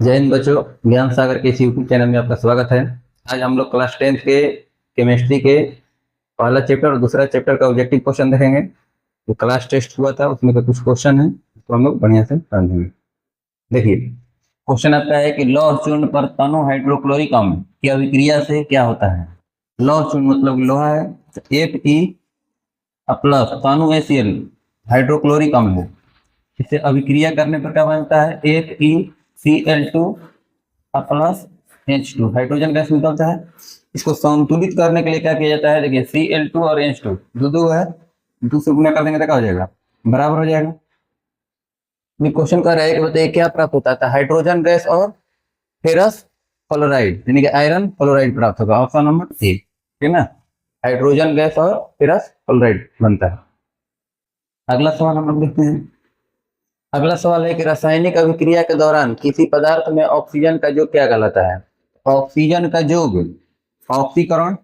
जय हिंद बच्चों, ज्ञान सागर के इस यूट्यूब चैनल में आपका स्वागत है। आज हम लोग क्लास 10th के केमिस्ट्री के पहला चैप्टर और दूसरा चैप्टर का ऑब्जेक्टिव क्वेश्चन देखेंगे। जो क्लास टेस्ट हुआ था उसमें का कुछ क्वेश्चन है, तो हम लोग बढ़िया से समझेंगे। देखिए, क्वेश्चन आता है कि लौह चूर्ण पर तनु हाइड्रोक्लोरिक अम्ल की अभिक्रिया से क्या होता है। लौह चूर्ण मतलब लोहा है, Fe प्लस तनु HCl हाइड्रोक्लोरिक अम्ल है। इसे अभिक्रिया करने पर क्या बनता है, FeCl2 plus H2 hydrogen gas निकलता है। इसको संतुलित करने के लिए क्या किया जाता है, देखिए Cl2 और H2 दो दो है, दो से गुना कर देंगे तो क्या हो जाएगा, बराबर हो जाएगा। क्वेश्चन कर रहा है कि बताइए क्या प्राप्त होता था, हाइड्रोजन गैस और फेरस फ्लोराइड यानी कि आयरन फ्लोराइड प्राप्त होगा। ऑप्शन नंबर ए, ठीक है ना, हाइड्रोजन गैस और फेरस फ्लोराइड बनता है। अगला सवाल हम लोग देखते हैं। अगला सवाल है कि रासायनिक अभिक्रिया के दौरान किसी पदार्थ में ऑक्सीजन का योग क्या कहलाता है। ऑक्सीजन का योग, ऑक्सीकरण,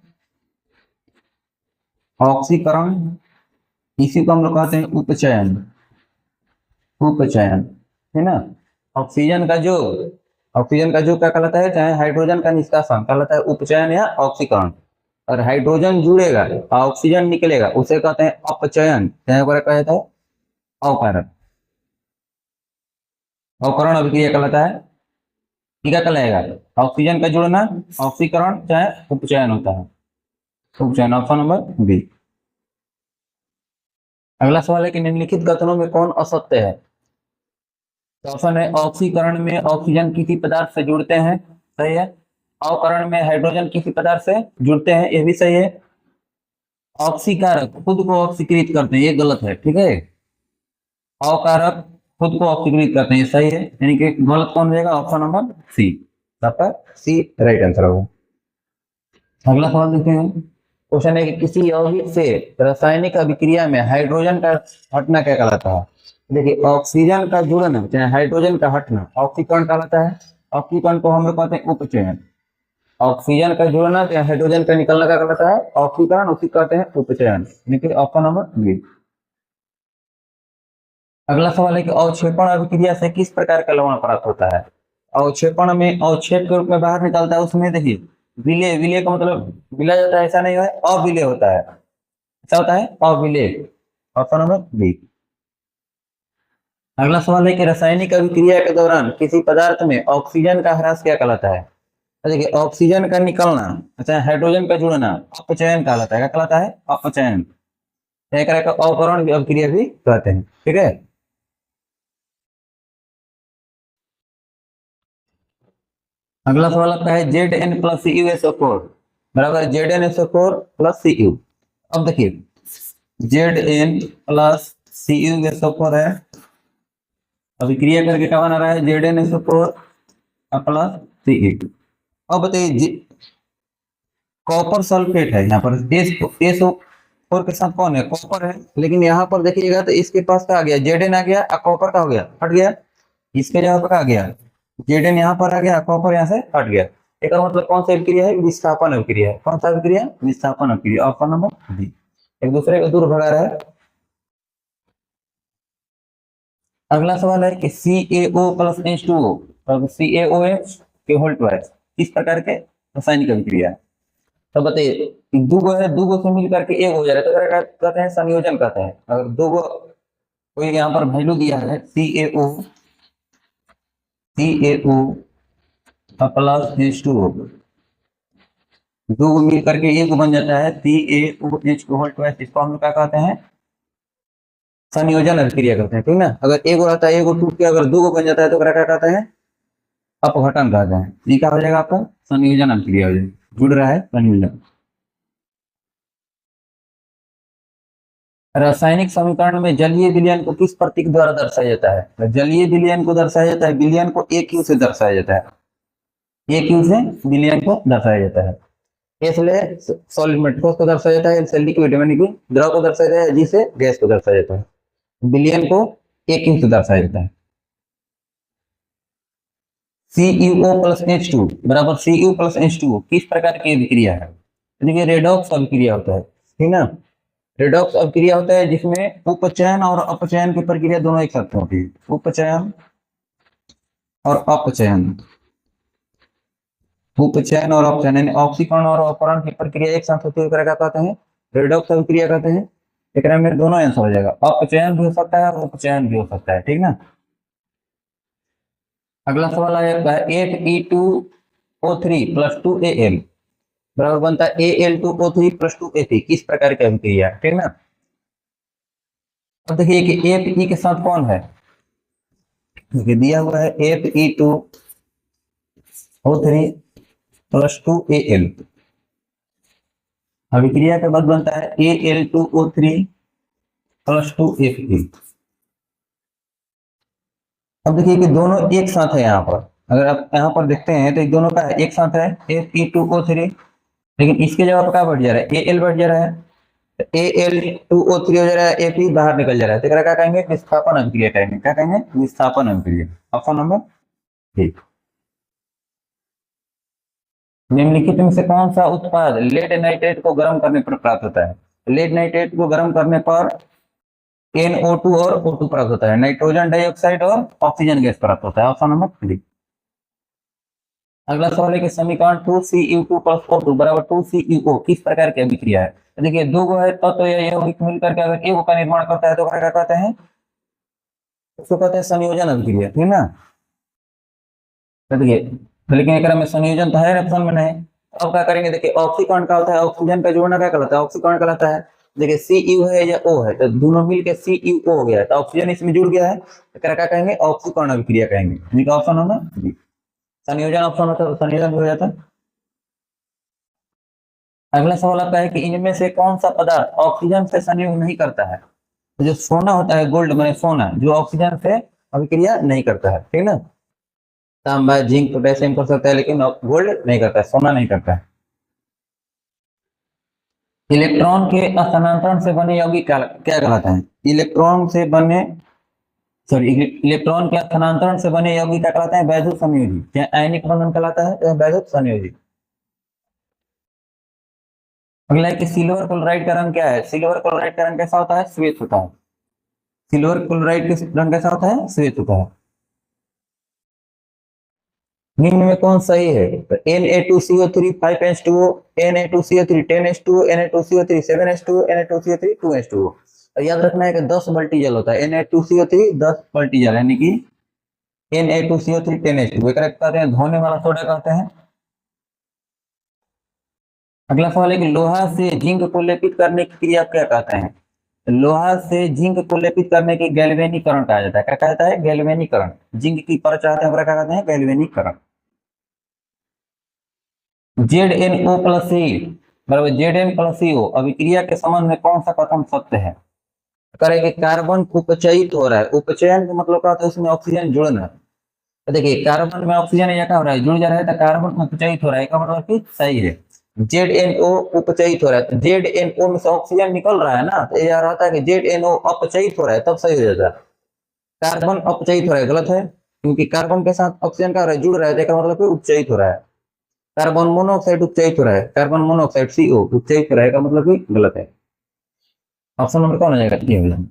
ऑक्सीकरण इसी को हम लोग कहते हैं उपचयन, उपचयन, है ना। ऑक्सीजन का योग, ऑक्सीजन का योग क्या कहलाता है, चाहे हाइड्रोजन का निष्कासन कहलाता है उपचयन या ऑक्सीकरण। और हाइड्रोजन जुड़ेगा ऑक्सीजन निकलेगा उसे कहते हैं अपचयन, चाहे कहा जाता है अवकरण। अवकरण अभिक्रिया कहलाता है, क्या कहलाएगा, ऑक्सीजन का जुड़ना ऑक्सीकरण चाहे उपचयन होता है, उपचयन। Option number B. अगला सवाल है कि निम्नलिखित कथनों में कौन असत्य है। तो ऑप्शन है ऑक्सीकरण में ऑक्सीजन किसी पदार्थ से जुड़ते हैं, सही है। अवकरण में हाइड्रोजन किसी पदार्थ से जुड़ते हैं, ये भी सही है। ऑक्सीकारक खुद को ऑक्सीकृत करते हैं, ये गलत है, ठीक है। अवकारक खुद को ऑक्सीकृत करते हैं, ये सही है, यानी कि गलत कौन रहेगा, ऑप्शन नंबर सी, आपका सी राइट आंसर होगा। अगला सवाल देखते हैं। क्वेश्चन है कि किसी यौगिक से रासायनिक अभिक्रिया में हाइड्रोजन का हटना क्या कहलाता है। देखिए, ऑक्सीजन का जुड़ना चाहे हाइड्रोजन का हटना ऑक्सीकरण कहलाता है। ऑक्सीकरण को हम लोग कहते हैं उपचयन। ऑक्सीजन का जुड़ना चाहे हाइड्रोजन का निकलना क्या कहलाता है, ऑक्सीकरण, उसी कहते हैं उपचयन, यानी कि ऑप्शन नंबर बी। अगला सवाल है कि अवक्षेपण अभिक्रिया से किस प्रकार का लवण प्राप्त होता है। अवक्षेपण में अवक्षेप के रूप में बाहर निकलता है, उसमें देखिए विलय, विलय का मतलब विलय जाता है ऐसा नहीं है, अविलय होता है, ऐसा होता है अविलय। Option number B. अगला सवाल है कि रासायनिक अभिक्रिया के दौरान किसी पदार्थ में ऑक्सीजन का ह्रास क्या कहलाता है। तो देखिए, ऑक्सीजन का निकलना अच्छा हाइड्रोजन का जुड़ना अपचयन कहलाता है, क्या कहलाता है, अपचयन। एक तरह का अवकरण अभिक्रिया भी कहते हैं, ठीक है। अगला सवाल आता है Zn प्लस CuSO4 बराबर ZnSO4 प्लस Cu। अब देखिए Zn प्लस CuSO4 है, अभिक्रिया करके क्या बना रहा है, ZnSO4 प्लस Cu। अब बताइए कॉपर सल्फेट है, यहाँ पर SO4 के साथ कौन है, कॉपर है, लेकिन यहाँ पर देखिएगा तो इसके पास क्या आ गया, Zn आ गया, कॉपर का हो गया, हट गया। इसके जगह पर आ गया Zn, यहाँ पर आ गया, कॉपर यहाँ से हट गया। एक और मतलब कौन सा अभिक्रिया है, विस्थापन अभिक्रिया है। कौन सा अभिक्रिया, विस्थापन अभिक्रिया। ऑप्शन नंबर डी, एक दूसरे को दूर भगा रहा है। अगला सवाल है कि CaO प्लस H2O और CaOH के होल ट्वाइस किस प्रकार के रासायनिक अभिक्रिया है। तो बताइए, दो है, दो से मिल करके एक हो जा रहा है, तो क्या कहते हैं, संयोजन कहते हैं। अगर दो कोई यहाँ पर वैल्यू दिया है CaO, CaO प्लस H2O, दो मिल करके एक बन जाता है CaOH होल ट्वाइस, इसको हम लोग क्या कहते हैं, संयोजन अभिक्रिया करते हैं, ठीक ना। अगर एक रहता है, एक टूट के अगर दो बन जाता है तो क्या कहते हैं, अपघटन कहते हैं। ये क्या हो जाएगा आपका, संयोजन अभिक्रिया हो जाएगी, जुड़ रहा है संयोजन। रासायनिक समीकरण में जलीय विलयन को किस प्रतीक द्वारा दर्शाया जाता है। जलीय विलयन को दर्शाया जाता है, विलयन को AQ से दर्शाया जाता है, AQ से विलयन को दर्शाया जाता है। इसलिए सॉलिड में ठोस को दर्शाया जाता है, इससे लिक्विड यानी कि द्रव को दर्शाया जाता है, जिसे गैस को दर्शाया जाता है। विलयन को AQ से दर्शाया जाता है। CuO प्लस H2 बराबर Cu प्लस H2O किस प्रकार की अभिक्रिया है, देखिए रेडॉक्स अभिक्रिया होता है, ठीक ना। रेडॉक्स अभिक्रिया होता है जिसमें उपचयन और अपचयन की प्रक्रिया दोनों एक साथ होती है। उपचयन और अपचयन। उपचयन और अपचयन यानी ऑक्सीकरण और अपहरण की प्रक्रिया एक साथ होती है, क्या कहते हैं? रिडॉक्स अभिक्रिया कहते हैं। एक में दोनों आंसर हो जाएगा, अपचयन भी हो सकता है और उपचयन भी हो सकता है, ठीक ना। अगला सवाल आएगा 8E2O3 प्लस 2Al बराबर बनता है Al2O3 प्लस 2A3, किस प्रकार की अभिक्रिया, ठीक ना। अब देखिए कि एफ के साथ कौन है, देखिए दिया हुआ है Fe2O3 प्लस 2Al, अभिक्रिया के बाद बनता है Al2O3 प्लस 2Fe। अब देखिए कि दोनों एक साथ है यहाँ पर, अगर आप यहाँ पर देखते हैं तो एक दोनों का है, एक साथ है Fe2O3, लेकिन इसके जगह पर क्या बढ़ जा रहा है, Al बढ़ जा रहा है, Al2O3 हो जा रहा है, Fe बाहर निकल जा रहा है, तो क्या कहेंगे, विस्थापन अभिक्रिया कहेंगे, क्या कहेंगे, विस्थापन अभिक्रिया। ऑप्शन नंबर ठीक। निम्नलिखित में से कौन सा उत्पाद लेड नाइट्रेट को गर्म करने पर प्राप्त होता है? लेड नाइट्रेट को गर्म करने पर NO2 और O2 प्राप्त होता है, नाइट्रोजन डाइऑक्साइड और ऑक्सीजन गैस प्राप्त होता है। Option number 3। अगला सवाल है कि समीकरण 2Cu2 प्लस O2 बराबर 2Cu किस प्रकार की अभिक्रिया है? तो देखिए दो गो है तो या यौगिक मिलकर के अगर एक का निर्माण करता है तो क्या कहते हैं, उसको कहते हैं संयोजन अभिक्रिया, ठीक ना। तो देखिए लेकिन एक में संयोजन तो है, ऑप्शन में नहीं। अब क्या करेंगे, देखिए ऑक्सीकरण का होता है, ऑक्सीजन का जोड़ना क्या कहलाता है, ऑक्सीकरण कहलाता है। देखिए Cu है या O है, तो दोनों मिलकर CuO हो गया है, तो ऑक्सीजन इसमें जुड़ गया है, तो क्या कहेंगे, ऑक्सीकरण अभिक्रिया कहेंगे। ऑप्शन होगा संयोजन, ऑप्शन होता है संयोजन भी हो जाता है। अगला सवाल आता है कि इनमें से कौन सा पदार्थ ऑक्सीजन से संयोग नहीं करता है? तो जो सोना होता है, गोल्ड में सोना, जो ऑक्सीजन से अभिक्रिया नहीं करता है, ठीक ना। तांबा जिंक पोटेशियम कर सकता है, लेकिन गोल्ड नहीं करता है, सोना नहीं करता है। इलेक्ट्रॉन के स्थानांतरण से बने यौगिक क्या कहलाते हैं? इलेक्ट्रॉन से बने इलेक्ट्रॉन के स्थानांतरण से बने यौगिक क्या कहलाते हैं? वैद्युत संयोजी, क्या आयनिक बंधन कहलाता है, तो वैद्युत संयोजी। अगला है कि सिल्वर क्लोराइड का रंग क्या है? सिल्वर क्लोराइड का रंग कैसा होता है? श्वेत होता है। सिल्वर क्लोराइड का रंग कैसा होता है? श्वेत होता है। निम्न में कौन सही है? तो Na2CO3 5H2O, Na2CO3 10H2O, Na2CO3 7H2O, Na2CO3 2H2O। और याद रखना है कि 10 मल्टीजल होता है, Na2CO3 10 मल्टीजल, यानी कि Na2CO3 10H2O कहते हैं, धोने वाला सोडा कहते हैं। अगला सवाल है कि लोहा से जिंक को लेपित करने की क्रिया क्या कहते हैं? लोहा से जिंक को लेपित करने की गैल्वेनीकरण कहा जाता है, क्या कहता है? गैल्वेनीकरण। जिंक की परत चाहते हैं, क्या कहते हैं? गैल्वेनीकरण। ZnO प्लस सी बराबर Zn प्लस CO अभिक्रिया के संबंध में कौन सा कथन सत्य है? करेंगे कार्बन उपचयित हो रहा है, उपचयन का मतलब क्या होता है, उसमें ऑक्सीजन जुड़ना। तो देखिए कार्बन में ऑक्सीजन या क्या हो रहा है, जुड़ जा रहा है, तो कार्बन उपचयित हो रहा है, का मतलब कि सही है। ZnO उपचयित हो रहा है, तो ZnO में से ऑक्सीजन निकल रहा है ना, तो ये रहता है कि ZnO अपचयित हो रहा है, तब सही हो जाता है। कार्बन अपचयित हो रहा है गलत है, क्योंकि कार्बन के साथ ऑक्सीजन का जुड़ रहा है, तो मतलब कि उपचयित हो रहा है। कार्बन मोनोऑक्साइड उपचयित हो रहा है, कार्बन मोनोऑक्साइड CO उपचयित हो रहा है, का मतलब कि गलत है। ऑप्शन नंबर कौन हो जाएगा? ये हो जाएगा,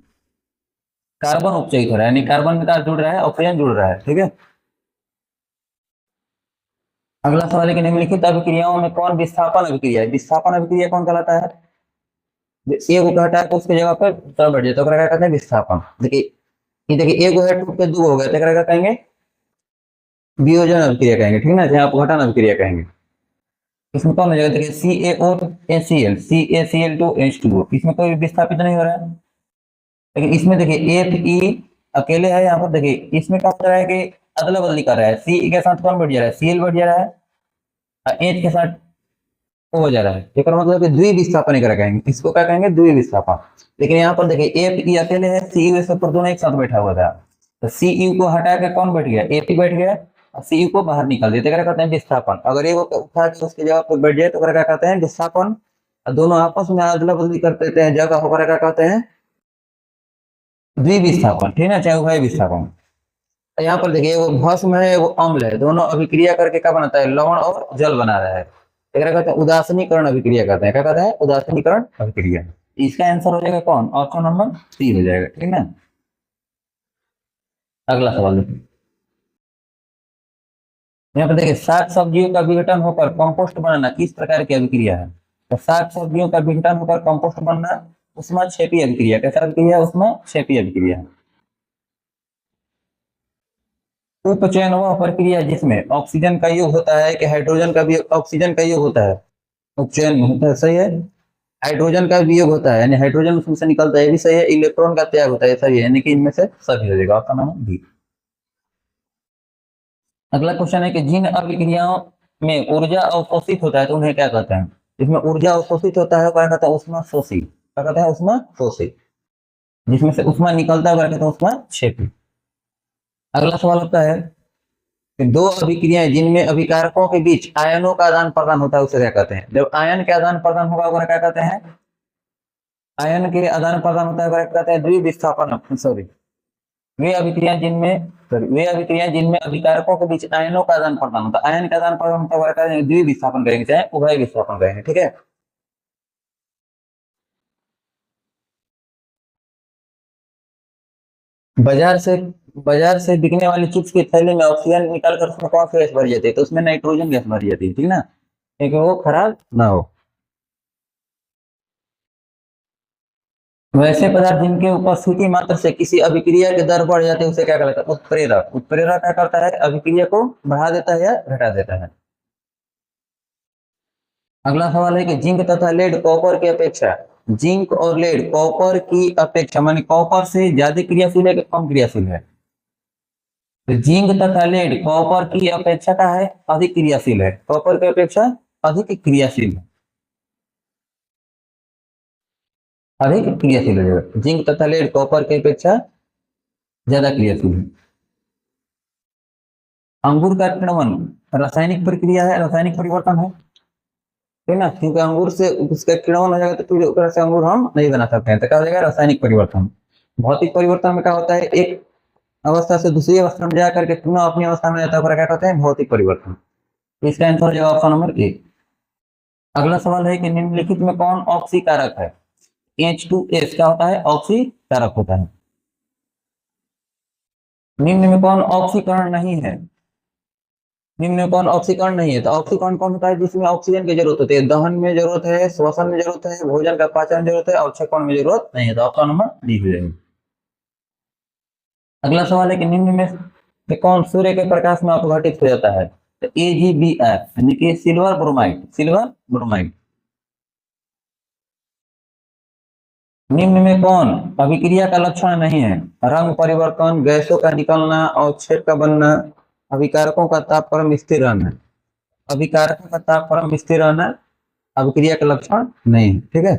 कार्बन उपचयित हो रहा है, यानी कार्बन के साथ जुड़ रहा है, ऑक्सीजन जुड़ रहा है, ठीक है। अगला सवाल है कि निम्नलिखित अभिक्रियाओं में कौन विस्थापन अभिक्रिया है? विस्थापन अभिक्रिया कौन कहलाता है? एक को हटा के उसके जगह पर दूसरा बढ़ जाए तो क्या कहते हैं? विस्थापन। देखिए ये देखिए एक है टूट के दो हो गए, तो क्या कहेंगे? वियोजन अभिक्रिया कहेंगे, ठीक ना, जहाँ आप घटन अभिक्रिया कहेंगे। इसमें कौन हो जाएगा? देखिए CaO2HCl, CaCl2H2O, इसमें कोई विस्थापित नहीं हो रहा है। लेकिन इसमें देखिए Fe अकेले है, यहाँ पर देखिए इसमें क्या हो रहा है कि अदला बदली कर रहा है, C के साथ कौन बढ़ जा रहा है? Cl बढ़ जा रहा है, और H के साथ O हो जा रहा है, एक मतलब कि द्विविस्थापन कहेंगे, इसको क्या कहेंगे? द्विविस्थापन। लेकिन यहाँ पर देखिए Fe अकेले है, Cu से पर दोनों एक साथ बैठा हुआ था, तो Cu को हटा के कौन बैठ गया? Fe बैठ गया, और Cu को बाहर निकाल दिया, क्या कहते हैं? विस्थापन। अगर एक उठा के उसकी जगह पर बैठ जाए तो क्या कहते हैं? विस्थापन। और दोनों आपस में अदला बदली कर देते हैं जगह होकर, क्या कहते हैं? द्विविस्थापन, ठीक है, चाहे उभय विस्थापन। यहाँ पर देखिए वो भस्म है, वो अम्ल है, दोनों अभिक्रिया करके क्या बनाता है? लवण और जल बना रहा है, क्या कहते हैं? उदासीनीकरण अभिक्रिया कहते हैं, क्या कहते हैं? उदासीनीकरण अभिक्रिया। इसका आंसर हो जाएगा कौन? ऑप्शन नंबर 3 हो जाएगा, ठीक है। अगला सवाल देखिए। यहाँ पे देखिए साग सब्जियों का विघटन होकर कंपोस्ट बनना किस प्रकार की अभिक्रिया है? तो साग सब्जियों का विघटन होकर कंपोस्ट बनना ऊष्माक्षेपी अभिक्रिया। कैसा अभिक्रिया? ऊष्माक्षेपी अभिक्रिया। उपचयन वह प्रक्रिया जिसमें ऑक्सीजन का योग होता है कि हाइड्रोजन का भी ऑक्सीजन का योग होता है? उपचयन होता है, सही है। हाइड्रोजन का वियोग होता है यानी हाइड्रोजन उसमें से निकलता है, ये भी सही है। इलेक्ट्रॉन का त्याग होता है, सही है। यानी कि इनमें से सभी हो जाएगा, आपका नाम है बी। अगला क्वेश्चन है कि जिन अभिक्रियाओं में ऊर्जा अवशोषित होता है तो उन्हें क्या कहते हैं? जिसमें ऊर्जा अवशोषित होता है क्या कहते हैं? ऊष्माशोषी। क्या कहते हैं? ऊष्माशोषी। जिसमें से ऊष्मा निकलता है क्या कहते हैं? ऊष्माक्षेपी। अगला सवाल होता है कि दो अभिक्रियाएं जिनमें अभिकारकों के बीच आयनों का आदान प्रदान होता है उसे क्या कहते हैं? जब आयन के आदान प्रदान होगा उन्हें क्या कहते हैं? आयन के आदान प्रदान होता है क्या कहते हैं? द्विविस्थापन। सॉरी, वे अभिक्रियाएं जिनमें अभिकारकों के बीच आयनों का आदान प्रदान होता है। आयन का आदान प्रदान होता है क्या कहते हैं? द्विविस्थापन कहेंगे, चाहे उभय विस्थापन कहेंगे। ठीक है। बाजार से बाजार से बिकने वाली चिप्स के थैले में ऑक्सीजन निकालकर उसमें कौन सी गैस भरी जाती है? तो उसमें नाइट्रोजन गैस भरी जाती है, ठीक ना, क्योंकि वो खराब ना हो। वैसे पदार्थ जिनके उपस्थिति मात्र से किसी अभिक्रिया की दर बढ़ जाती है उसे क्या कहलाता है? उत्प्रेरक। उत्प्रेरक क्या करता है? अभिक्रिया को बढ़ा देता है या घटा देता है। अगला सवाल है कि जिंक तथा लेड कॉपर की अपेक्षा, जिंक और लेड कॉपर की अपेक्षा माने कॉपर से ज्यादा क्रियाशील है कि कम क्रियाशील है? तो जिंक तथा लेड कॉपर की अपेक्षा का है अधिक क्रियाशील है, कॉपर की अपेक्षा अधिक क्रियाशील है, अधिक क्रियाशील है। जिंक तथा लेड कॉपर की अपेक्षा ज्यादा क्रियाशील है। अंगूर का किण्वन रासायनिक प्रक्रिया है, रासायनिक परिवर्तन है, ठीक ना, क्योंकि अंगूर से उसका किण्वन हो जाएगा तो फिर ऊपर से अंगूर हम नहीं बना सकते हैं, तो क्या हो जाएगा? रासायनिक परिवर्तन। भौतिक परिवर्तन में क्या होता है? एक अवस्था से दूसरी अवस्था में जाकर के पुनः अपनी अवस्था में जाता है, क्या कहते हैं? भौतिक परिवर्तन। तो इसका आंसर हो जाएगा ऑप्शन नंबर ए। अगला सवाल है कि निम्नलिखित में कौन ऑक्सीकारक है? H2S क्या होता है? ऑक्सीकारक होता है। निम्न में कौन ऑक्सीकरण नहीं है? निम्न में कौन ऑक्सीकरण नहीं है? तो ऑक्सीकरण कौन होता है? जिसमें ऑक्सीजन की जरूरत होती है, दहन में जरूरत है, श्वसन में जरूरत है, भोजन का पाचन में जरूरत है, अवक्षेपण में जरूरत नहीं है। तो ऑप्शन नंबर डी हो जाएगा। अगला सवाल है कि निम्न में से कौन सूर्य के प्रकाश में अपघटित हो जाता है? तो AgBr यानी कि सिल्वर ब्रोमाइड, सिल्वर ब्रोमाइड। निम्न में कौन अभिक्रिया का लक्षण नहीं है? रंग परिवर्तन, गैसों का निकलना, अवक्षेप का बनना, अभिकारकों का तापक्रम स्थिर रहना। अभिकारकों का तापक्रम स्थिर रहना अभिक्रिया का लक्षण नहीं है, ठीक है।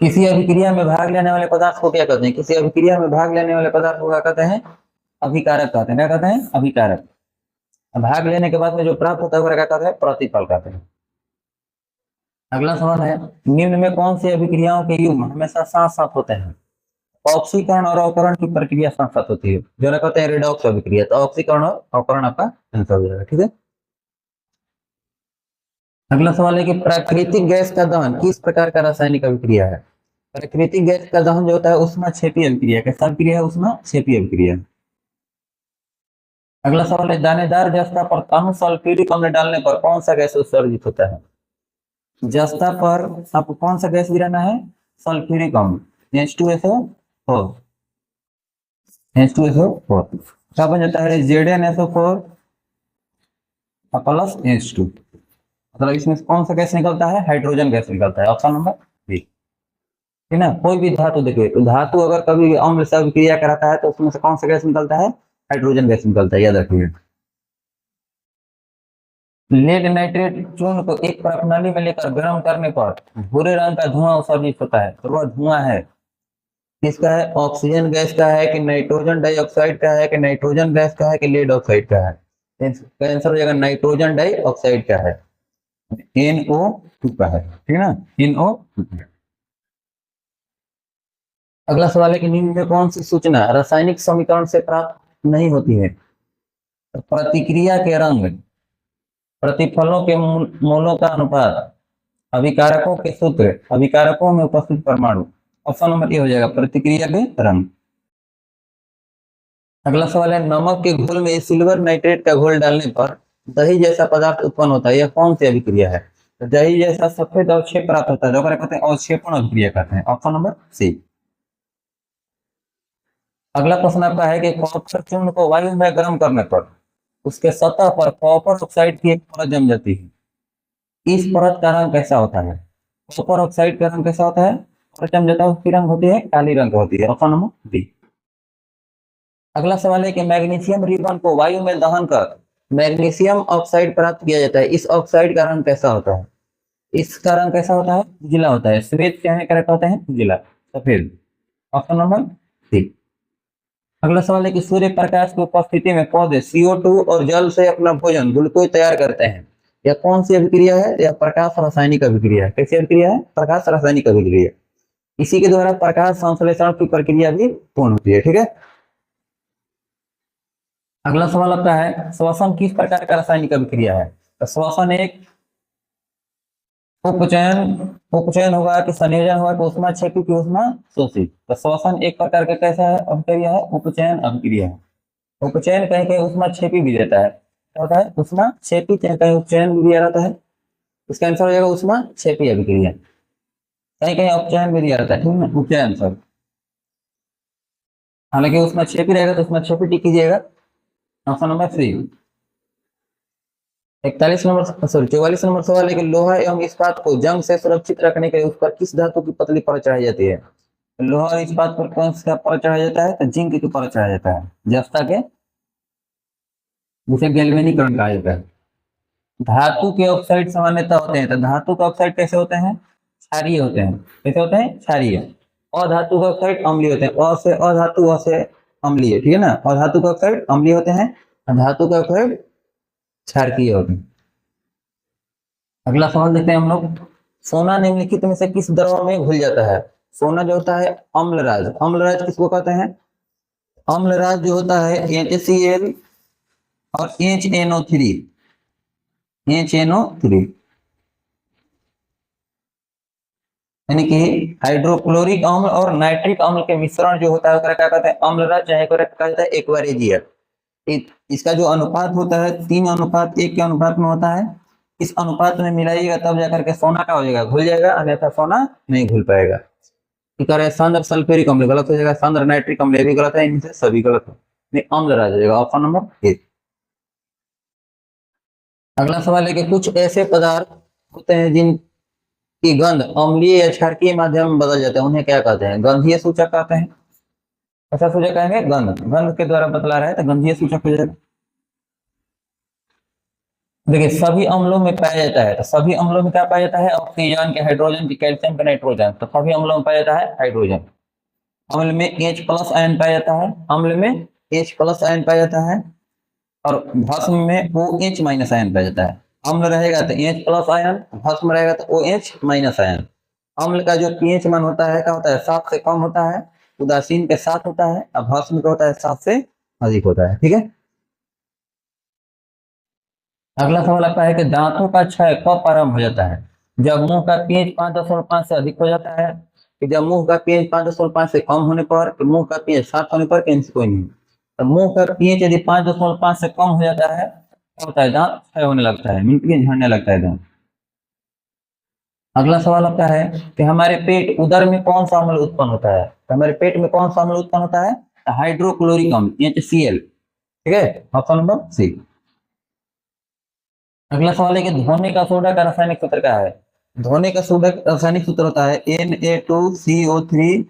किसी अभिक्रिया में भाग लेने वाले पदार्थ को क्या कहते हैं? किसी अभिक्रिया में भाग लेने वाले पदार्थ को क्या कहते हैं? अभिकारक कहते हैं। क्या कहते हैं? अभिकारक। भाग लेने के बाद में जो प्राप्त होता है क्या कहते हैं? प्रतिफल कहते हैं। अगला सवाल है निम्न में कौन सी अभिक्रियाओं के युग्म हमेशा साथ साथ होते हैं? ऑक्सीकरण और अवकरण की प्रक्रिया साथ साथ होती है, जो ना कहते हैं रिडॉक्स अभिक्रिया। तो ऑक्सीकरण और अवकरण आपका आंसर हो जाएगा, ठीक है। अगला सवाल है कि प्राकृतिक गैस का दहन किस प्रकार का रासायनिक अभिक्रिया है? प्राकृतिक गैस का दहन जो होता है ऊष्माक्षेपी अभिक्रिया। कैसा अभिक्रिया है? ऊष्माक्षेपी अभिक्रिया। अगला सवाल है दानेदार जस्ता पर अणु सल्फ्यूरिक अम्ल डालने पर कौन सा गैस उत्सर्जित होता है? जस्ता पर आपको कौन सा गैस गिराना है? सल्फ्यूरिक अम्ल, H2SO4। H2SO4 क्या बन जाता है? ZnSO4 plus H2। मतलब इसमें कौन सा गैस निकलता है? हाइड्रोजन गैस निकलता है, ऑप्शन नंबर बी, ठीक ना। कोई भी धातु देखिए, तो धातु अगर कभी अम्ल से अभिक्रिया कराता है तो उसमें से कौन सा गैस निकलता है? हाइड्रोजन गैस निकलता है, याद रखिए। लेड नाइट्रेट चूर्ण को एक प्रणाली में लेकर गर्म करने पर भूरे रंग का धुआं उत्सर्जित होता है, तो वह धुआं है किसका है? ऑक्सीजन गैस का है कि नाइट्रोजन डाइऑक्साइड का है कि नाइट्रोजन गैस का है कि लेड ऑक्साइड का है? इसका आंसर हो जाएगा नाइट्रोजन डाइऑक्साइड का है, NO2 का है, ठीक है ना, NO2। अगला सवाल है कि निम्न में कौन सी सूचना रासायनिक समीकरण से प्राप्त नहीं होती है? तो प्रतिक्रिया के रंग, प्रतिफलों के मोलों का अनुपात, अभिकारकों के सूत्र, अभिकारकों में उपस्थित परमाणु। ऑप्शन नंबर ए हो जाएगा प्रतिक्रिया के रंग। अगला सवाल है, नमक के घोल में सिल्वर नाइट्रेट का घोल डालने पर दही जैसा पदार्थ उत्पन्न होता है, यह कौन सी अभिक्रिया है? तो दही जैसा सफेद अवक्षेप प्राप्त होता है, जो कहते हैं अवक्षेपण अभिक्रिया कहते हैं। Option number C. अगला प्रश्न आपका है कि कॉपर चूर्ण को वायु में गर्म करने पर उसके सतह पर कॉपर ऑक्साइड की एक परत जम जाती है, इस परत का रंग कैसा होता है? कॉपर ऑक्साइड का रंग कैसा होता है? परत जम जाता है, उसकी रंग होती है काली रंग होती है। Option number B. अगला सवाल है कि मैग्नीशियम रिबन को वायु में दहन कर मैग्नीशियम ऑक्साइड प्राप्त किया जाता है, इस ऑक्साइड का रंग कैसा होता है? इसका रंग कैसा होता है? उजला होता है। श्वेत क्या है, करेक्ट होता है उजला, सफेद। Option number C. अगला सवाल है कि सूर्य प्रकाश की उपस्थिति में पौधे CO2 और जल से अपना भोजन ग्लूकोज तैयार करते हैं, यह कौन सी अभिक्रिया है? यह प्रकाश रासायनिक अभिक्रिया है। कैसी अभिक्रिया है? प्रकाश रासायनिक अभिक्रिया। इसी के द्वारा प्रकाश संश्लेषण की प्रक्रिया भी पूर्ण होती है। ठीक है। अगला सवाल आता है, श्वसन किस प्रकार का रासायनिक अभिक्रिया है? तो श्वसन एक उपचयन उपचयन होगा कि संयोजन होगा कि ऊष्मा क्षेपी की ऊष्मा शोषित? तो श्वसन एक प्रकार का कैसा है अभिक्रिया है? उपचयन अभिक्रिया है। उपचयन कहीं कहीं ऊष्मा क्षेपी भी देता है, क्या होता है? ऊष्मा क्षेपी, कहीं कहीं उपचयन भी दिया रहता है। इसका आंसर हो जाएगा ऊष्मा क्षेपी अभिक्रिया। कहीं कहीं उपचयन भी दिया रहता है, ठीक है, उपचयन सर। हालांकि ऊष्मा क्षेपी रहेगा तो ऊष्मा क्षेपी टिक कीजिएगा। ऑप्शन नंबर सी। 44 नंबर सवाल है कि लोहा एवं इस्पात को जंग से सुरक्षित रखने के लिए उस पर किस धातु की पतली परत चढ़ाई जाती है? लोहा और इस्पात पर कौन सा परत चढ़ाया जाता है? तो जिंक की परत चढ़ाया जाता है, जस्ता के, जिसे गैल्वेनीकरण कहा जाता है। धातु के ऑक्साइड सामान्यतः होते हैं, तो धातु के ऑक्साइड कैसे होते हैं? क्षारीय होते हैं। कैसे होते हैं? क्षारीय। अधातु के ऑक्साइड अम्लीय होते हैं, अ से अधातु, अ से अम्लीय, ठीक है ना। अधातु के ऑक्साइड अम्लीय होते हैं, धातु के ऑक्साइड क्षारकीय होते हैं। अगला सवाल देखते हैं हम लोग, सोना निम्नलिखित में से किस द्रव में घुल जाता है? सोना जो होता है अम्लराज, अम्लराज किसको कहते हैं? अम्लराज जो होता है HCl और HNO3, HNO3 यानी कि हाइड्रोक्लोरिक अम्ल और नाइट्रिक अम्ल के मिश्रण जो होता है क्या कहते हैं? अम्लराज, चाहे कहा जाता है एक्वारेजियर। इसका जो अनुपात होता है 3:1 के अनुपात में होता है। इस अनुपात में मिलाइएगा तब जाकर के सोना का हो जाएगा, घुल जाएगा, अन्यथा सोना नहीं घुल पाएगा। सांद्र सल्फ्यूरिक अम्ल गलत हो जाएगा, सांद्र नाइट्रिक अम्ल भी गलत है, इनमें से सभी गलत है, अम्लराज हो जाएगा। Option number A. अगला सवाल है कि कुछ ऐसे पदार्थ होते हैं जिनकी गंध अम्लीय या क्षारकीय माध्यम में बदल जाते हैं, उन्हें क्या कहते हैं? गंधीय सूचक कहते हैं। ऐसा सूचक कहेंगे गंध, गंध के द्वारा बतला रहा है तो गंधीय सूचक हो जाएगा। देखिए सभी अम्लों में पाया जाता है, तो सभी अम्लों में क्या पाया जाता है? ऑक्सीजन के, हाइड्रोजन के, कैल्शियम के, नाइट्रोजन, तो सभी अम्लों में पाया जाता है हाइड्रोजन। अम्ल में H+ आयन पाया जाता है, अम्ल में H+ आयन पाया जाता है, और भस्म में OH- आयन पाया जाता है। अम्ल रहेगा तो H+ आयन, भस्म रहेगा तो OH- आयन। अम्ल का जो pH मान होता है क्या होता है? 7 से कम होता है, उदासीन के 7 होता है, और भस्म का होता है 7 से अधिक होता है। ठीक है। अगला सवाल आपका है कि दांतों का क्षय कब प्रारंभ हो जाता है? जब मुंह का pH 5.5 से अधिक हो जाता है, कि जब मुंह का pH 5.5 से कम होने पर, कि मुंह का pH 7 होने पर, कैंसी कोई नहीं। तो मुंह का pH यदि 5.5 से कम हो जाता है क्या होता है? दांत क्षय होने लगता है, मिट्टी झड़ने लगता है दांत। अगला सवाल आपका है कि हमारे पेट उदर में कौन सा अम्ल उत्पन्न होता है? तो हमारे पेट में कौन सा अम्ल उत्पन्न होता है? हाइड्रोक्लोरिक अम्ल, HCl। ठीक है, ऑप्शन नंबर सी। अगला सवाल है कि धोने का सोडा का रासायनिक सूत्र क्या है? धोने का सोडा का रासायनिक सूत्र होता है Na2CO3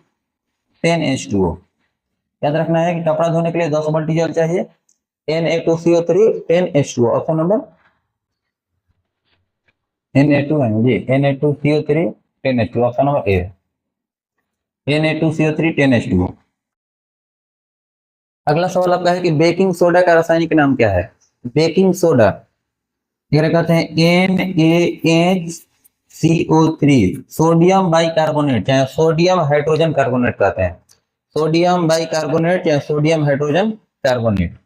10H2O। याद रखना है कि कपड़ा धोने के लिए 10 बाल्टी जल चाहिए, Na2CO3 10H2O। Option number Na2 है जी, Na2CO3 10H2O, option number A, Na2CO3 10H2O। अगला सवाल आपका है कि बेकिंग सोडा का रासायनिक नाम क्या है? बेकिंग सोडा कहते हैं NaHCO3, सोडियम बाइकार्बोनेट, चाहे सोडियम हाइड्रोजन कार्बोनेट कहते हैं। सोडियम बाइकार्बोनेट या sodium hydrogen carbonate.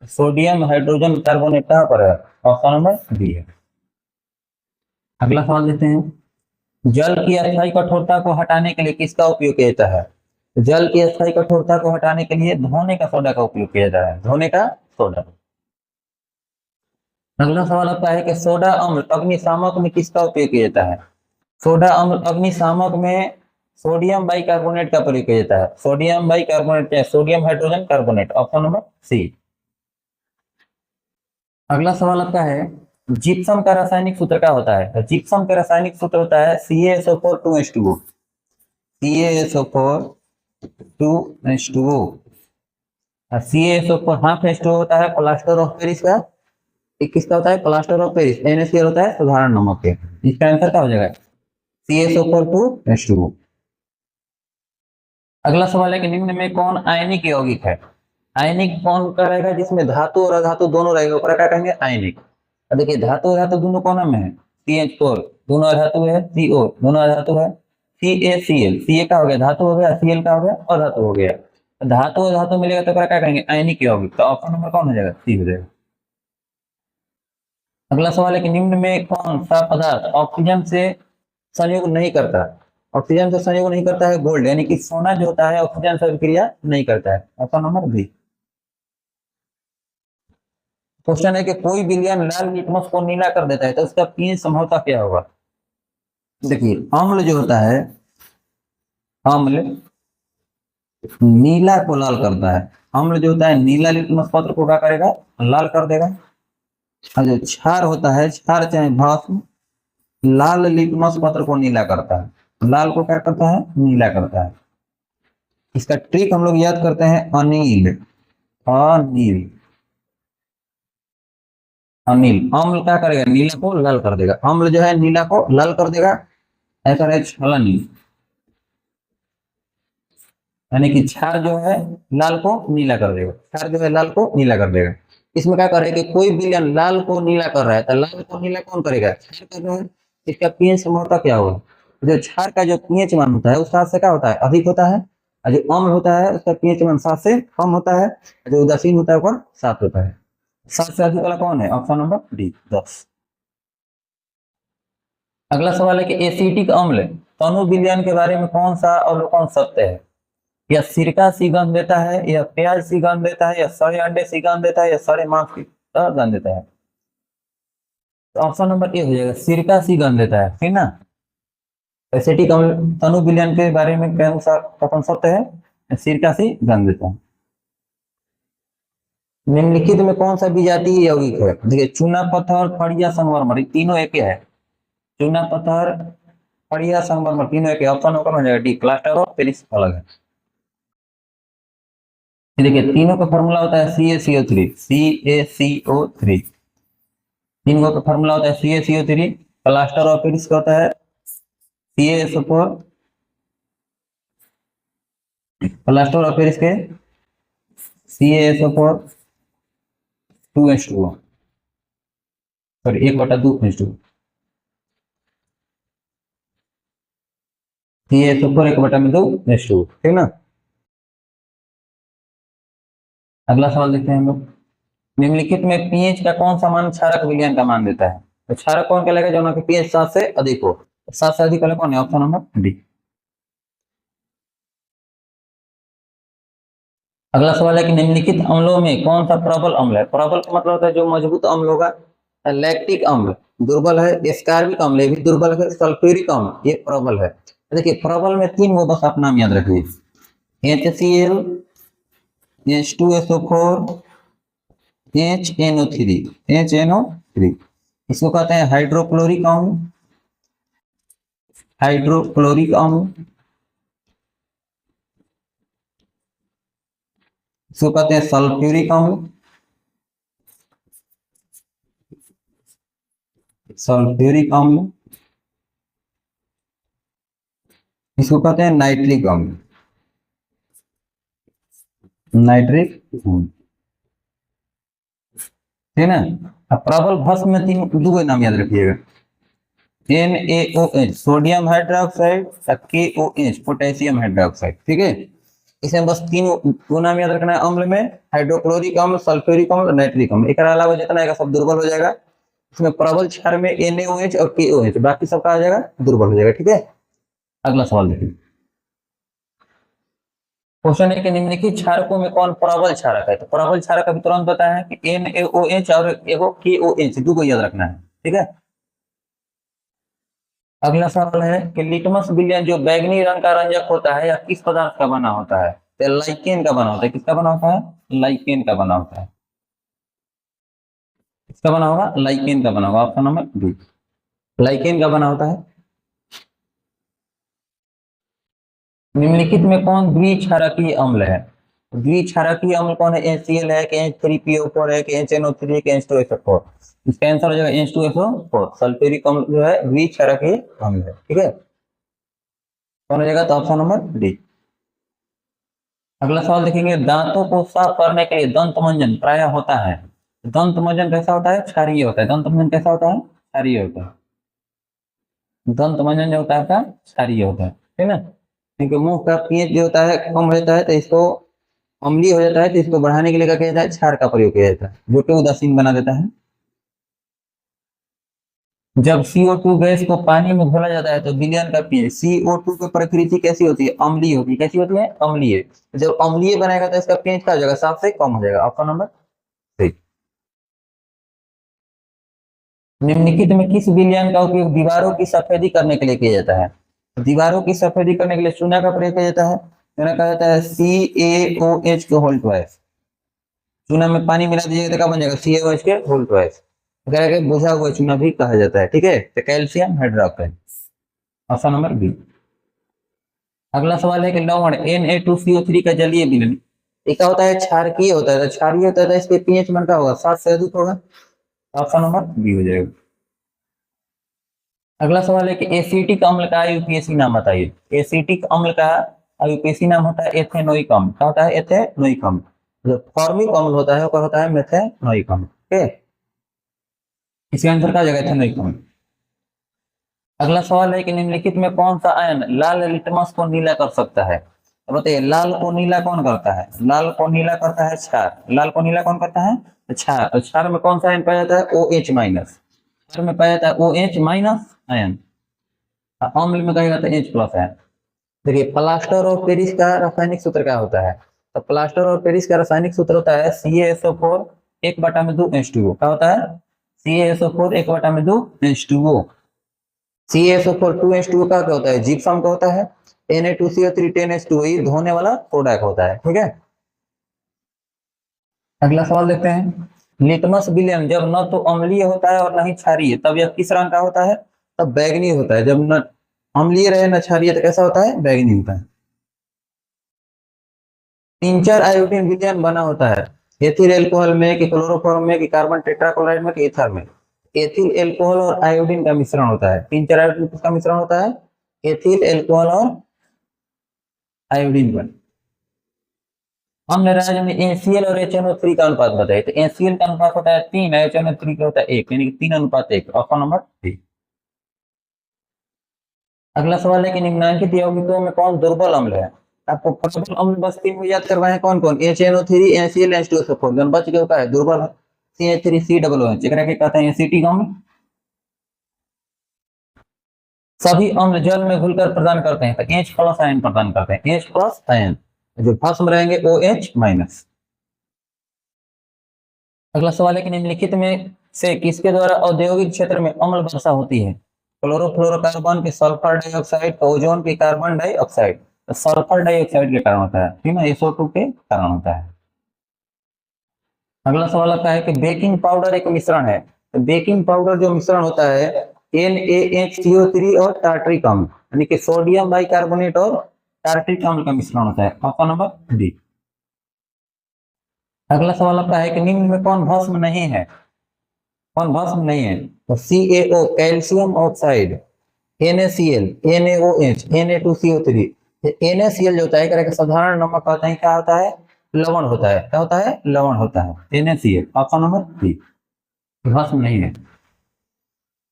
Sodium hydrogen carbonate कहां पर है? ऑप्शन नंबर बी है। अगला सवाल देते हैं, जल की अस्थायी कठोरता को हटाने के लिए किसका उपयोग किया जाता है? जल की अस्थायी कठोरता को हटाने के लिए धोने का सोडा का उपयोग किया जा रहा है, धोने का सोडा। अगला सवाल आता है कि सोडा अम्ल अग्निशामक में किसका उपयोग किया जाता है? सोडा अम्ल अग्निशामक में सोडियम बाइकार्बोनेट का प्रयोग किया जाता है। सोडियम बाइकार्बोनेट क्या है? Sodium hydrogen carbonate, option number C. अगला सवाल आता है जिप्सम का रासायनिक सूत्र क्या होता है? तो जिप्सम का रासायनिक सूत्र होता है CaSO4 2H2O। CaSO4 2H2O। CaSO4 half H2O होता है प्लास्टर ऑफ पेरिस का। किसका होता है? Plaster of Paris. NaCl होता है साधारण नमक के। इसका आंसर क्या हो जाएगा? CaSO4 2H2O। अगला सवाल है कि निम्न में कौन आयनिक यौगिक है? आयनिक कौन का रहेगा? जिसमें धातु और अधातु दोनों रहेगा, ऊपर क्या कहेंगे? आयनिक। देखिए धातु धातु दोनों कौन में है? CH4 दोनों अधातु है, CO दोनों अधातु है, CaCl, Ca का हो गया धातु हो गया, Cl का हो गया अधातु हो गया। धातु और धातु मिलेगा तो क्या कहेंगे? आयनिक यौगिक। तो ऑप्शन नंबर कौन हो जाएगा? सी हो जाएगा। अगला सवाल है कि निम्न में कौन सा पदार्थ ऑक्सीजन से संयोग नहीं करता? ऑक्सीजन से संयोग नहीं करता है गोल्ड, यानी कि सोना जो होता है ऑक्सीजन से अभिक्रिया नहीं करता है, ऑप्शन नंबर बी। क्वेश्चन है कि कोई विलयन लाल लिटमस को नीला कर देता है तो उसका पीएच समझौता क्या होगा? देखिए अम्ल जो होता है, अम्ल नीला को लाल करता है। अम्ल जो होता है नीला लिटमस पत्र को क्या करेगा? लाल कर देगा। और जो क्षार होता है, क्षार चाहे भस्म, लाल लिटमस पत्र को नीला करता है। लाल को क्या करता है? नीला करता है। इसका ट्रिक हम लोग याद करते हैं, अनिल। अनिल अनिल अम्ल क्या करेगा? नीला को लाल कर देगा। अम्ल जो है नीला को लाल कर देगा, ऐसा है छलन, यानी कि क्षार जो है लाल को नीला कर देगा। क्षार जो है लाल को नीला कर देगा। इसमें क्या कर रहे हैं कि कोई विलयन लाल को नीला कर रहा है तो लाल को नीला कौन करेगा? क्षार कर रहा है। इसका पीएच समझौता क्या होगा? जो क्षार का जो पीएच मान होता है उस 7 से क्या होता है? अधिक होता है। और जो अम्ल होता है उसका पीएच मान 7 से कम होता है। जो उदासीन होता है ऊपर 7 होता है। 7 से अधिक वाला कौन है? Option number D 10। अगला सवाल है कि एसिटिक अम्ल तनु विलयन के बारे में कौन सा अवलोकन सत्य है? या सिरका सी गंध देता है, या प्याज सी गंध देता है, या सड़े अंडे सी गंध देता है, या सड़े मांस की गंध देता है। तो ऑप्शन नंबर ए हो जाएगा, सिरका सी गंध देता है, ठीक ना। एसिटिक अम्ल तनु विलयन के बारे में कौन सा कथन सत्य है? सिरका सी गंध देता है। निम्नलिखित में कौन सा विजातीय यौगिक है? देखिए चूना पत्थर, फड़िया, संगमरमर, तीनों एक है। चूना पत्थर, फड़िया, संगमरमर तीनों एक है। ऑप्शन नंबर हो जाएगा डी, प्लास्टर ऑफ पेरिस अलग है। देखिए तीनों का फॉर्मूला होता है CaCO3। CaCO3 तीनों का फॉर्मूला होता है CaCO3। प्लास्टर ऑफ पेरिस का होता है CaSO4। प्लास्टर ऑफ पेरिस के CaSO4 2H2O, sorry 1/2H2O। CaSO4 1/2H2O, ठीक ना। अगला सवाल देखते हैं हम लोग। निम्नलिखित में पीएच का कौन सा मान क्षारक विलयन का मान देता है? तो क्षारक कौन कहलाएगा? जो ना कि पीएच 7 से अधिक हो। 7 से अधिक वाला कौन है? Option number D. अगला सवाल है कि निम्नलिखित अम्लों में कौन सा प्रबल अम्ल है? प्रबल का मतलब होता है जो मजबूत अम्ल होगा। लैक्टिक अम्ल दुर्बल है, एस्कार्बिक अम्ल भी दुर्बल है, सल्फ्यूरिक अम्ल ये प्रबल है। देखिए प्रबल में 3 वो बस आप नाम याद रखिए, HCl, H2SO4, HNO3। इसको कहते हैं हाइड्रोक्लोरिक अम्ल। हाइड्रोक्लोरिक अम्ल इसको कहते हैं सल्फ्यूरिक अम्ल। सल्फ्यूरिक अम्ल इसको कहते हैं नाइट्रिक अम्ल। नाइट्रिक, ठीक ना। अब प्रबल भस्म में 2 नाम याद रखिएगा, NaOH sodium hydroxide, KOH potassium hydroxide, ठीक है। इसमें बस 3 नाम याद रखना है अम्ल में, हाइड्रोक्लोरिक अम्ल, सल्फ्यूरिक अम्ल, नाइट्रिक अम्ल। एक अलावा जितना आएगा सब दुर्बल हो जाएगा। इसमें प्रबल क्षार में NaOH और KOH, बाकी सबका आ जाएगा दुर्बल हो जाएगा, ठीक है। अगला सवाल देखिए। क्वेश्चन है कि निम्नलिखित क्षारकों में कौन प्रबल क्षारक है। तो प्रबल क्षारक अभी तुरंत पता है कि NaOH और एगो KOH, दो को याद रखना है, ठीक है। अगला सवाल है कि लिटमस विलयन जो बैगनी रंग का रंजक होता है या किस पदार्थ का बना होता है। तो लाइकेन का बना होता है। किसका बना होता है? लाइकेन का बना होता है। किसका बना होगा? लाइकेन का बना होगा। ऑप्शन नंबर बी, लाइकेन का बना होता है। निम्नलिखित में कौन द्विक्षारकीय अम्ल है? द्विक्षारकीय अम्ल कौन है? HCl है कि H3PO4 है कि HNO3 है कि H2SO4? इसका आंसर हो जाएगा H2SO4। सल्फ्यूरिक अम्ल जो है द्विक्षारकीय अम्ल है, ठीक है। कौन हो जाएगा? तो ऑप्शन नंबर डी। अगला सवाल देखेंगे, दांतों को साफ करने के लिए दंत मंजन प्राय होता है। दंत मंजन कैसा होता है? क्षारीय होता है। दंत मंजन कैसा होता है? क्षारीय होता है। दंत मंजन जो होता है क्या? क्षारीय होता है, ठीक है ना। क्योंकि मुंह का पीएच जो होता है कम हो जाता है तो इसको अम्लीय हो जाता है, तो इसको बढ़ाने के लिए क्या किया जाता है? क्षार का प्रयोग किया जाता है, जो कि उदासीन बना देता है। जब CO2 गैस को पानी में घोला जाता है तो विलयन का पीएच, CO2 की प्रकृति कैसी होती है? अम्लीय होती है। कैसी होती है? अम्लीय। जब अम्लीय बनेगा तो इसका पीएच क्या हो जाएगा? 7 से कम हो जाएगा। Option number C. निम्नलिखित में किस विलयन का उपयोग दीवारों की सफेदी करने के लिए किया जाता है? दीवारों की सफेदी करने के लिए चूना का प्रयोग किया जाता है। चूना कहा जाता है CaOH के होल ट्वाइस। चूना में पानी मिला दीजिएगा तो क्या बन जाएगा? CaOH के होल ट्वाइस। बुझा हुआ चूना भी कहा जाता है, ठीक है। तो calcium hydroxide, option number B. अगला सवाल है कि लवण Na2CO3 का जलीय विलयन क्या होता है? क्षारकीय होता है। तो क्षारीय होता है तो इसके पीएच मान का होगा? 7 से अधिक होगा। ऑप्शन नंबर बी हो जाएगा। अगला सवाल है कि एसिटिक अम्ल का आईयूपीएसी नाम बताइए। एसिटिक अम्ल का आईयूपीएसी नाम होता है एथेनोइक अम्ल। क्या होता है? एथेनोइक अम्ल। जो फॉर्मिक अम्ल होता है वो होता है मेथेनोइक अम्ल, ठीक है। इसका आंसर क्या हो जाएगा? एथेनोइक अम्ल। अगला सवाल है कि निम्नलिखित में कौन सा आयन लाल लिटमस को नीला कर सकता है। तो बताइए, लाल को नीला कौन करता है? लाल को नीला करता है क्षार। लाल को नीला कौन करता है? क्षार। तो क्षार में कौन सा आयन पाया जाता है? OH minus. क्षार में पाया जाता है OH माइनस आयन। अम्ल में कहेगा तो H प्लस आयन। देखिए, प्लास्टर और पेरिस का रासायनिक सूत्र क्या होता है? तो प्लास्टर और पेरिस का रासायनिक सूत्र होता है CaSO4 1/2 H2O। क्या होता है? CaSO4 1/2 H2O। CaSO4 2H2O का क्या होता है? जिप्सम का होता है। Na2CO3 10H2O ये धोने वाला प्रोडक्ट होता है, ठीक है। अगला सवाल देखते हैं, लिटमस विलयन जब न तो अम्लीय होता है और न ही क्षारीय, तब यह किस रंग का होता है? तब बैगनी होता है। जब न अम्लीय रहे न क्षारीय तो कैसा होता है? बैगनी होता है। टिंचर आयोडीन विलयन बना होता है एथिल एल्कोहल में कि क्लोरोफॉर्म में कि कार्बन टेट्राक्लोराइड में कि ईथर में? एथिल एल्कोहल और आयोडीन का मिश्रण होता है। टिंचर आयोडीन किसका मिश्रण होता है? एथिल एल्कोहल और आयोडीन का। हमने राज्य में ACl और HNO3 का अनुपात बताया। तो ACl का अनुपात होता है 3, HNO3 का होता है 1, यानी कि 3:1। Option number D. अगला सवाल है कि निम्नलिखित यौगिकों में कौन दुर्बल अम्ल है? आपको प्रबल अम्ल बस 3 को याद करवाए हैं। कौन कौन? HNO3, ACl, H2SO4। जन बच के होता है दुर्बल CH3COOH, एकरा के कहते हैं एसिटिक अम्ल। सभी अम्ल जल में घुलकर प्रदान करते हैं तो H प्लस आयन प्रदान करते हैं। H प्लस आयन जो भस्म रहेंगे OH माइनस। अगला सवाल है कि निम्नलिखित में से किसके द्वारा औद्योगिक क्षेत्र में अम्ल वर्षा होती है? क्लोरोफ्लोरोकार्बन के सल्फर डाइऑक्साइड, ओजोन के कार्बन डाइऑक्साइड। तो सल्फर डाइऑक्साइड के कारण होता है, ठीक है ना, SO2 के कारण होता है। अगला सवाल आता है कि बेकिंग पाउडर एक मिश्रण है। तो बेकिंग पाउडर जो मिश्रण होता है NaHCO3 और टार्ट्रिक अम्ल, यानी कि सोडियम बाइकार्बोनेट और टार्ट्रिक अम्ल का मिश्रण होता है। Option number D. अगला सवाल आता है कि निम्न में कौन भस्म नहीं है? कौन भस्म नहीं है? तो CaO calcium oxide, NaCl, NaOH, Na2CO3। NaCl जो होता है एक साधारण नमक होता है, क्या होता है? लवण होता है। क्या होता है? लवण होता है NaCl। ऑप्शन नंबर बी, भस्म नहीं है।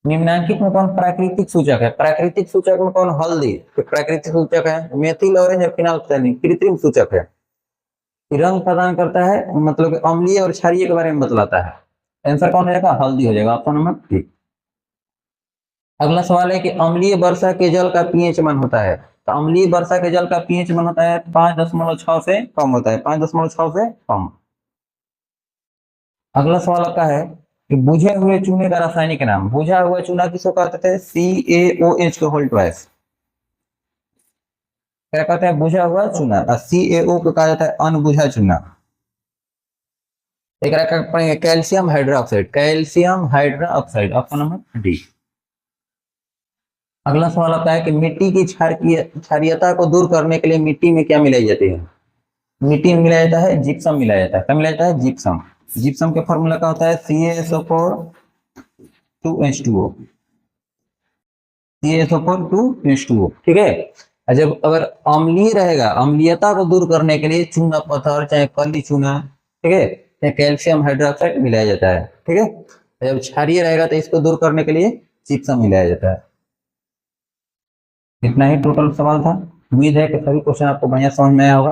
निम्नलिखित में कौन प्राकृतिक सूचक है? प्राकृतिक सूचक में कौन? हल्दी। तो प्राकृतिक सूचक है मेथिल ऑरेंज और फिनाइलफ्थैलीन। कृत्रिम सूचक है, रंग प्रदान करता है, मतलब अम्लीय और क्षारीय के बारे में बतलाता है। आंसर कौन हो जाएगा? हल्दी हो जाएगा। Option number D. अगला सवाल है कि अम्लीय वर्षा के जल का पीएच मान होता है। तो अम्लीय वर्षा के जल का पीएच मान होता है 5.6 से कम होता है, 5.6 से कम। अगला सवाल आपका है कि बुझे हुए चूने का रासायनिक नाम। बुझा हुआ चूना किसको कहते थे? CaOH को होल ट्वाइस। क्या कहते हैं? बुझा हुआ चूना। और CaO को कहा जाता है अनबुझा चूना। एक पढ़ेंगे calcium hydroxide. Calcium hydroxide, option number D. अगला सवाल आता है कि मिट्टी की क्षारीयता को दूर करने के लिए मिट्टी में क्या मिलाई जाती है? मिट्टी में मिलाया जाता है जिप्सम मिलाया जाता है। क्या मिलाया जाता है? जिप्सम। जिप्सम के फॉर्मूला क्या होता है? CaSO4 2H2O। CaSO4 2H2O, ठीक है। जब अगर अम्लीय रहेगा, अम्लीयता को दूर करने के लिए चूना पत्थर चाहे कली चूना, ठीक है, चाहे कैल्शियम हाइड्रोक्साइड मिलाया जाता है, ठीक है। जब क्षारीय रहेगा तो इसको दूर करने के लिए जिप्सम मिलाया जाता है। इतना ही टोटल सवाल था। उम्मीद है कि सभी क्वेश्चन आपको बढ़िया समझ में आया होगा।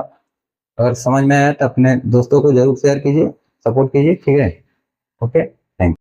अगर समझ में आया तो अपने दोस्तों को जरूर शेयर कीजिए, सपोर्ट कीजिए, ठीक है। Okay, thank you.